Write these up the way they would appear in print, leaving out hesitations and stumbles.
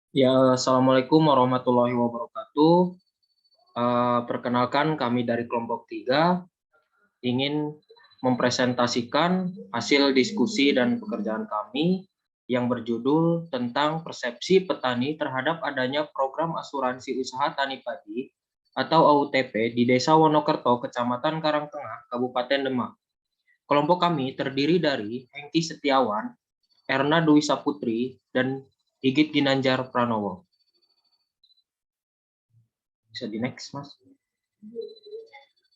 Ya, Assalamualaikum warahmatullahi wabarakatuh. Perkenalkan kami dari kelompok 3 ingin mempresentasikan hasil diskusi dan pekerjaan kami yang berjudul tentang persepsi petani terhadap adanya program asuransi usaha tani padi atau AUTP di Desa Wonokerto, Kecamatan Karangtengah, Kabupaten Demak. Kelompok kami terdiri dari Hengki Setiawan, Erna Dwi Saputri, dan Igit Ginanjar Pranowo. Bisa di next, Mas.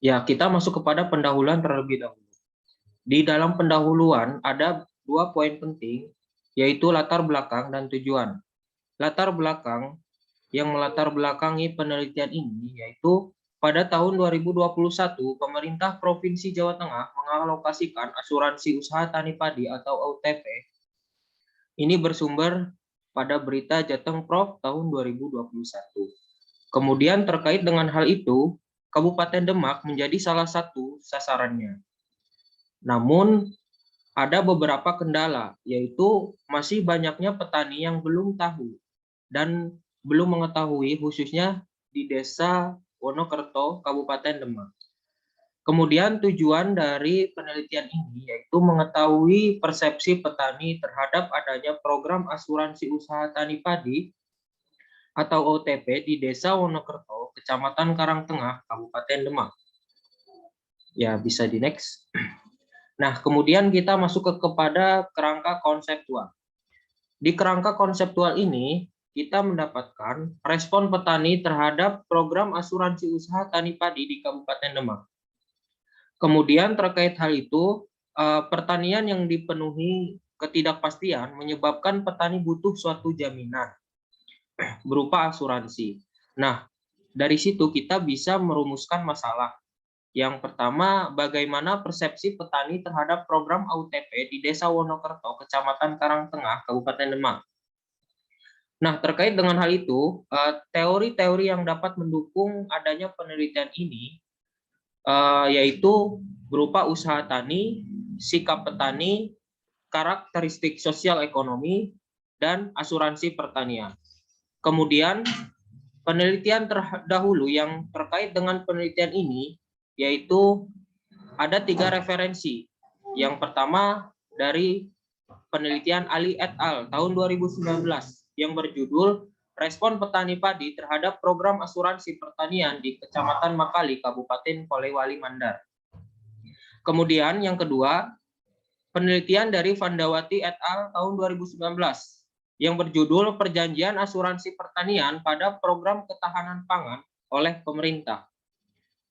Ya, kita masuk kepada pendahuluan terlebih dahulu. Di dalam pendahuluan ada 2 poin penting, yaitu latar belakang dan tujuan. Latar belakang yang melatar belakangi penelitian ini yaitu pada tahun 2021, pemerintah Provinsi Jawa Tengah mengalokasikan asuransi usaha tani padi atau AUTP. Ini bersumber pada berita Jateng Prov tahun 2021. Kemudian terkait dengan hal itu, Kabupaten Demak menjadi salah satu sasarannya. Namun, ada beberapa kendala, yaitu masih banyaknya petani yang belum tahu dan belum mengetahui, khususnya di Desa Wonokerto, Kabupaten Demak. Kemudian tujuan dari penelitian ini yaitu mengetahui persepsi petani terhadap adanya program asuransi usaha tani padi atau OTP di Desa Wonokerto, Kecamatan Karangtengah, Kabupaten Demak. Ya, bisa di next. Nah, kemudian kita masuk kepada kerangka konseptual. Di kerangka konseptual ini, kita mendapatkan respon petani terhadap program asuransi usaha tani padi di Kabupaten Demak. Kemudian terkait hal itu, pertanian yang dipenuhi ketidakpastian menyebabkan petani butuh suatu jaminan berupa asuransi. Nah, dari situ kita bisa merumuskan masalah. Yang pertama, bagaimana persepsi petani terhadap program AUTP di Desa Wonokerto, Kecamatan Karangtengah, Kabupaten Demak. Nah, terkait dengan hal itu, teori-teori yang dapat mendukung adanya penelitian ini yaitu berupa usaha tani, sikap petani, karakteristik sosial ekonomi, dan asuransi pertanian. Kemudian, penelitian terdahulu yang terkait dengan penelitian ini yaitu ada 3 referensi. Yang pertama dari penelitian Ali et al. Tahun 2019 yang berjudul Respon Petani Padi terhadap Program Asuransi Pertanian di Kecamatan Makali, Kabupaten Polewali Mandar. Kemudian yang kedua, penelitian dari Vandawati et al. Tahun 2019 yang berjudul Perjanjian Asuransi Pertanian pada Program Ketahanan Pangan oleh Pemerintah.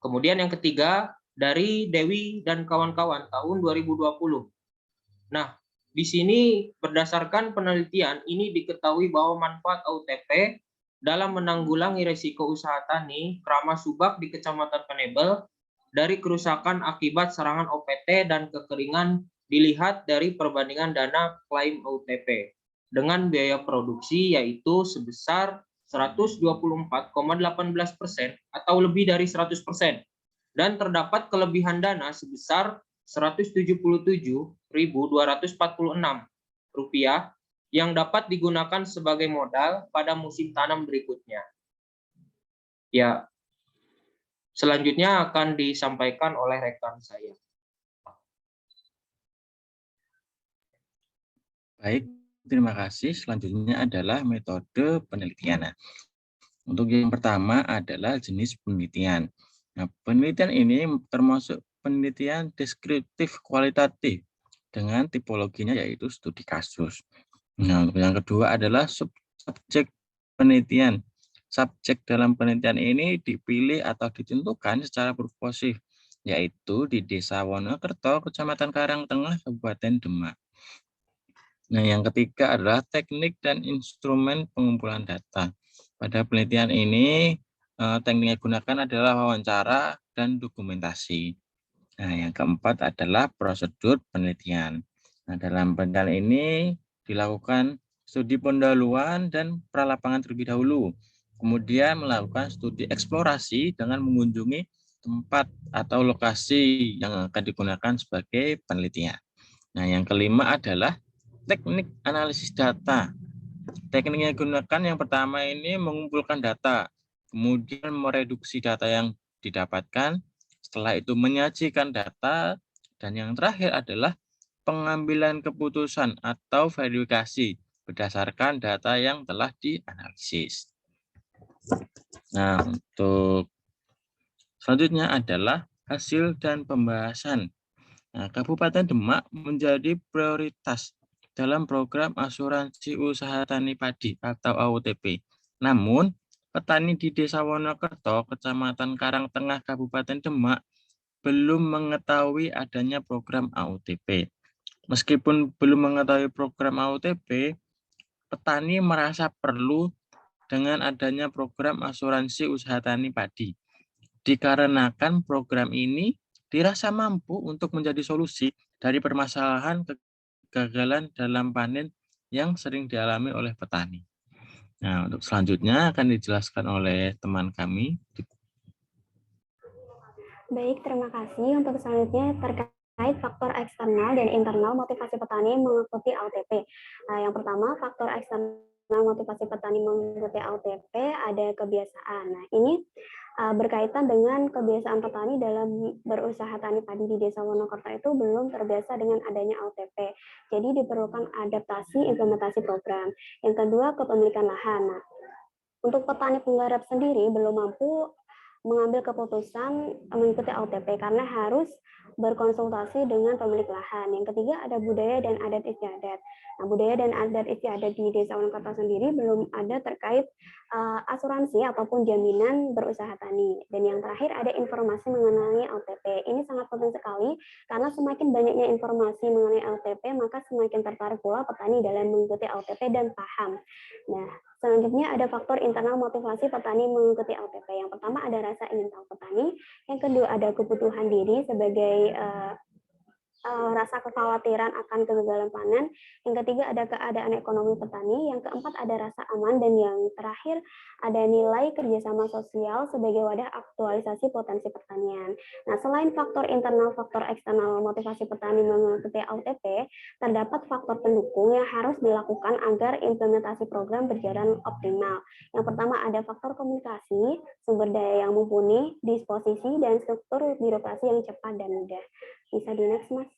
Kemudian yang ketiga, dari Dewi dan kawan-kawan tahun 2020. Nah, di sini berdasarkan penelitian ini diketahui bahwa manfaat AUTP dalam menanggulangi risiko usaha tani Krama Subak di Kecamatan Penebel dari kerusakan akibat serangan OPT dan kekeringan dilihat dari perbandingan dana klaim AUTP dengan biaya produksi yaitu sebesar 124,18% atau lebih dari 100%, dan terdapat kelebihan dana sebesar Rp177.246 yang dapat digunakan sebagai modal pada musim tanam berikutnya. Ya, selanjutnya akan disampaikan oleh rekan saya. Baik, terima kasih. Selanjutnya adalah metode penelitian. Nah, untuk yang pertama adalah jenis penelitian. Nah, penelitian ini termasuk penelitian deskriptif kualitatif dengan tipologinya yaitu studi kasus. Nah, untuk yang kedua adalah subjek penelitian. Subjek dalam penelitian ini dipilih atau ditentukan secara purposif, yaitu di Desa Wonokerto, Kecamatan Karangtengah, Kabupaten Demak. Nah, yang ketiga adalah teknik dan instrumen pengumpulan data. Pada penelitian ini, teknik yang digunakan adalah wawancara dan dokumentasi. Nah, yang keempat adalah prosedur penelitian. Nah, dalam penelitian ini dilakukan studi pendahuluan dan pralapangan terlebih dahulu. Kemudian melakukan studi eksplorasi dengan mengunjungi tempat atau lokasi yang akan digunakan sebagai penelitian. Nah, yang kelima adalah teknik analisis data. Teknik yang digunakan yang pertama ini mengumpulkan data, kemudian mereduksi data yang didapatkan, setelah itu menyajikan data, dan yang terakhir adalah pengambilan keputusan atau verifikasi berdasarkan data yang telah dianalisis. Nah, untuk selanjutnya adalah hasil dan pembahasan. Nah, Kabupaten Demak menjadi prioritas dalam program asuransi usaha tani padi atau AUTP. Namun, petani di Desa Wonokerto, Kecamatan Karangtengah, Kabupaten Demak, belum mengetahui adanya program AUTP. Meskipun belum mengetahui program AUTP, petani merasa perlu dengan adanya program asuransi usaha tani padi. Dikarenakan program ini dirasa mampu untuk menjadi solusi dari permasalahan kegagalan dalam panen yang sering dialami oleh petani. Nah, untuk selanjutnya akan dijelaskan oleh teman kami. Baik, terima kasih. Untuk selanjutnya terkait faktor eksternal dan internal motivasi petani mengikuti AUTP. Yang pertama, faktor eksternal motivasi petani mengikuti AUTP ada kebiasaan. Nah, ini berkaitan dengan kebiasaan petani dalam berusaha tani padi di Desa Wonokerto itu belum terbiasa dengan adanya AUTP. Jadi diperlukan adaptasi implementasi program. Yang kedua, kepemilikan lahan. Nah, untuk petani penggarap sendiri belum mampu mengambil keputusan mengikuti AUTP karena harus berkonsultasi dengan pemilik lahan. Yang ketiga ada budaya dan adat istiadat. Nah, budaya dan adat istiadat di Desa Wonokerto sendiri belum ada terkait asuransi ataupun jaminan berusaha tani. Dan yang terakhir ada informasi mengenai AUTP. Ini sangat penting sekali karena semakin banyaknya informasi mengenai AUTP maka semakin tertarik pula petani dalam mengikuti AUTP dan paham. Nah, selanjutnya ada faktor internal motivasi petani mengikuti AUTP. Yang pertama ada rasa ingin tahu petani, yang kedua ada kebutuhan diri sebagai rasa kekhawatiran akan kegagalan panen, yang ketiga ada keadaan ekonomi petani, yang keempat ada rasa aman, dan yang terakhir ada nilai kerjasama sosial sebagai wadah aktualisasi potensi pertanian. Nah, selain faktor internal, faktor eksternal motivasi petani mengikuti AUTP, terdapat faktor pendukung yang harus dilakukan agar implementasi program berjalan optimal. Yang pertama ada faktor komunikasi, sumber daya yang mumpuni, disposisi, dan struktur birokrasi yang cepat dan mudah. Bisa di next, Mas.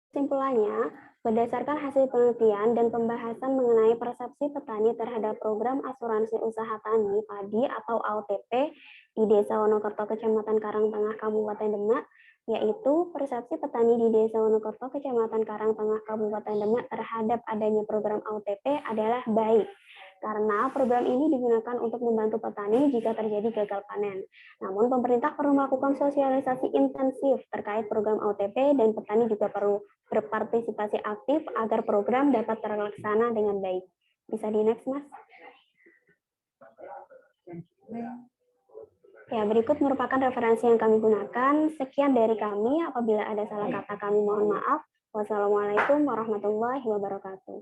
Kesimpulannya, berdasarkan hasil penelitian dan pembahasan mengenai persepsi petani terhadap program asuransi usaha tani padi atau AUTP di Desa Wonokerto, Kecamatan Karangtengah, Kabupaten Demak, yaitu persepsi petani di Desa Wonokerto, Kecamatan Karangtengah, Kabupaten Demak terhadap adanya program AUTP adalah baik, karena program ini digunakan untuk membantu petani jika terjadi gagal panen. Namun, pemerintah perlu melakukan sosialisasi intensif terkait program AUTP dan petani juga perlu berpartisipasi aktif agar program dapat terlaksana dengan baik. Bisa di next, Mas. Ya, berikut merupakan referensi yang kami gunakan. Sekian dari kami. Apabila ada salah kata kami mohon maaf. Wassalamualaikum warahmatullahi wabarakatuh.